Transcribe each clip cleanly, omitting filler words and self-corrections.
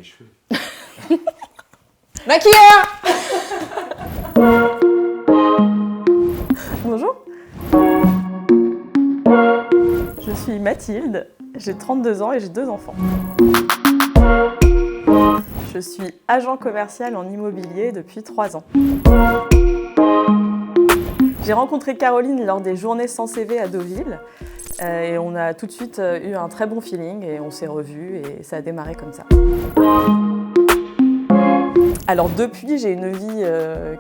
tes cheveux. Maquilleur. Bonjour. Je suis Mathilde, j'ai 32 ans et j'ai 2 enfants. Je suis agent commercial en immobilier depuis 3 ans. J'ai rencontré Caroline lors des journées sans CV à Deauville et on a tout de suite eu un très bon feeling et on s'est revus et ça a démarré comme ça. Alors depuis, j'ai une vie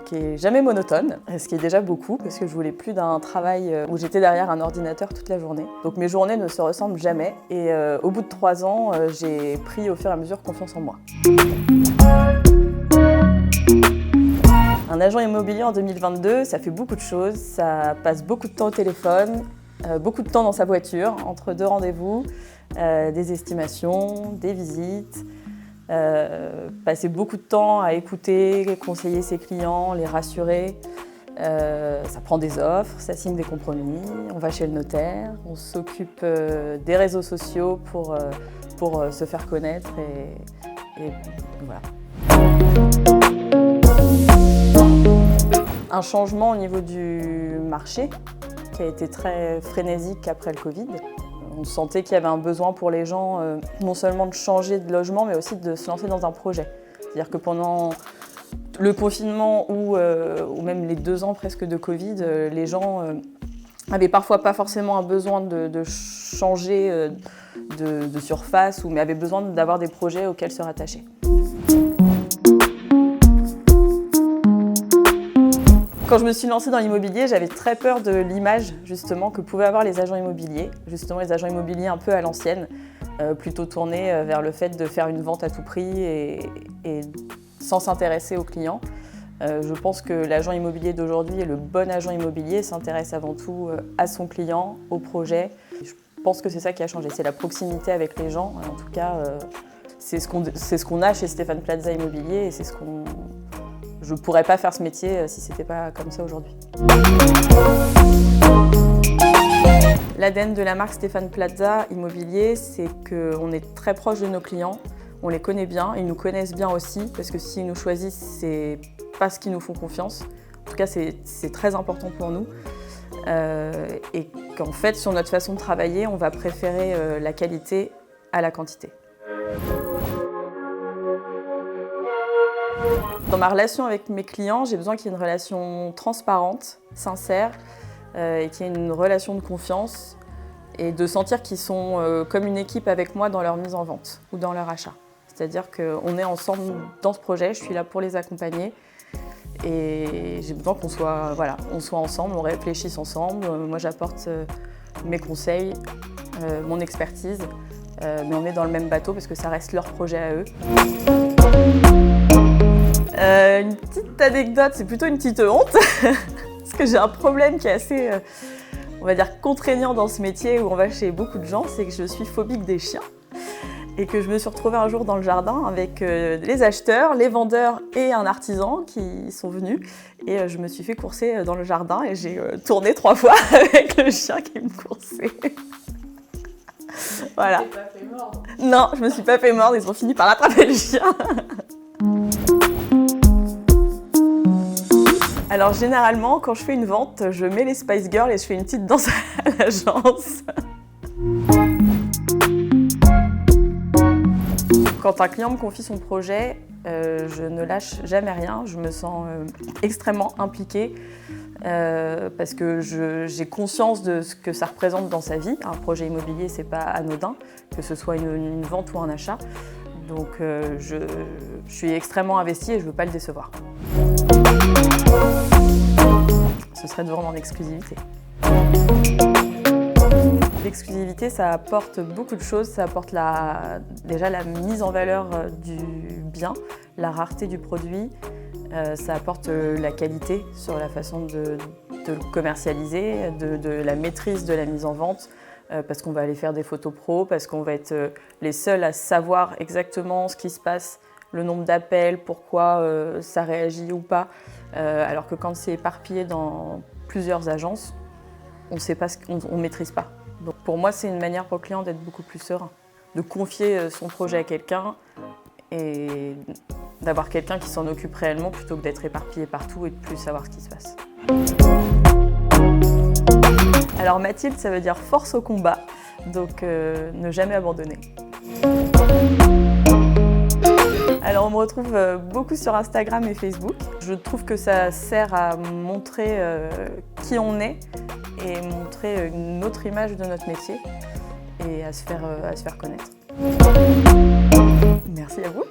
qui est jamais monotone, ce qui est déjà beaucoup parce que je voulais plus d'un travail où j'étais derrière un ordinateur toute la journée. Donc mes journées ne se ressemblent jamais et au bout de 3 ans, j'ai pris au fur et à mesure confiance en moi. Un agent immobilier en 2022, ça fait beaucoup de choses, ça passe beaucoup de temps au téléphone, beaucoup de temps dans sa voiture, entre 2 rendez-vous, des estimations, des visites. Passer beaucoup de temps à écouter, conseiller ses clients, les rassurer. Ça prend des offres, ça signe des compromis, on va chez le notaire, on s'occupe des réseaux sociaux pour se faire connaître et voilà. Un changement au niveau du marché qui a été très frénésique après le Covid. On sentait qu'il y avait un besoin pour les gens, non seulement de changer de logement, mais aussi de se lancer dans un projet. C'est-à-dire que pendant le confinement ou même les 2 ans presque de Covid, les gens avaient parfois pas forcément un besoin de changer de surface, mais avaient besoin d'avoir des projets auxquels se rattacher. Quand je me suis lancée dans l'immobilier, j'avais très peur de l'image justement que pouvaient avoir les agents immobiliers. Justement les agents immobiliers un peu à l'ancienne, plutôt tournés vers le fait de faire une vente à tout prix et sans s'intéresser aux clients. Je pense que l'agent immobilier d'aujourd'hui et le bon agent immobilier s'intéresse avant tout à son client, au projet. Je pense que c'est ça qui a changé, c'est la proximité avec les gens. En tout cas, c'est ce qu'on a chez Stéphane Plaza Immobilier et c'est ce qu'on... Je ne pourrais pas faire ce métier si ce n'était pas comme ça aujourd'hui. L'ADN de la marque Stéphane Plaza Immobilier, c'est qu'on est très proche de nos clients, on les connaît bien, ils nous connaissent bien aussi, parce que s'ils nous choisissent, c'est parce qu'ils nous font confiance. En tout cas, c'est très important pour nous. Et qu'en fait, sur notre façon de travailler, on va préférer la qualité à la quantité. Dans ma relation avec mes clients, j'ai besoin qu'il y ait une relation transparente, sincère, et qu'il y ait une relation de confiance et de sentir qu'ils sont comme une équipe avec moi dans leur mise en vente ou dans leur achat. C'est-à-dire qu'on est ensemble dans ce projet, je suis là pour les accompagner et j'ai besoin qu'on soit, on soit ensemble, on réfléchisse ensemble. Moi j'apporte mes conseils, mon expertise, mais on est dans le même bateau parce que ça reste leur projet à eux. Une petite anecdote, c'est plutôt une petite honte, parce que j'ai un problème qui est assez, on va dire, contraignant dans ce métier où on va chez beaucoup de gens, c'est que je suis phobique des chiens et que je me suis retrouvée un jour dans le jardin avec les acheteurs, les vendeurs et un artisan qui sont venus et je me suis fait courser dans le jardin et j'ai tourné 3 fois avec le chien qui me coursait. Voilà. Tu t'es pas fait mordre? Non, je me suis pas fait mordre, ils ont fini par attraper le chien. Alors généralement, quand je fais une vente, je mets les Spice Girls et je fais une petite danse à l'agence. Quand un client me confie son projet, je ne lâche jamais rien. Je me sens extrêmement impliquée parce que j'ai conscience de ce que ça représente dans sa vie. Un projet immobilier, c'est pas anodin, que ce soit une vente ou un achat. Donc je suis extrêmement investie et je ne veux pas le décevoir. Ce serait de vendre en exclusivité. L'exclusivité, ça apporte beaucoup de choses. Ça apporte déjà la mise en valeur du bien, la rareté du produit. Ça apporte la qualité sur la façon de le commercialiser, de la maîtrise de la mise en vente, parce qu'on va aller faire des photos pro, parce qu'on va être les seuls à savoir exactement ce qui se passe, le nombre d'appels, pourquoi ça réagit ou pas. Alors que quand c'est éparpillé dans plusieurs agences, on ne maîtrise pas. Donc pour moi, c'est une manière pour le client d'être beaucoup plus serein, de confier son projet à quelqu'un et d'avoir quelqu'un qui s'en occupe réellement plutôt que d'être éparpillé partout et de plus savoir ce qui se passe. Alors Mathilde, ça veut dire force au combat, donc ne jamais abandonner. Alors on me retrouve beaucoup sur Instagram et Facebook. Je trouve que ça sert à montrer qui on est et montrer une autre image de notre métier et à se faire connaître. Merci à vous.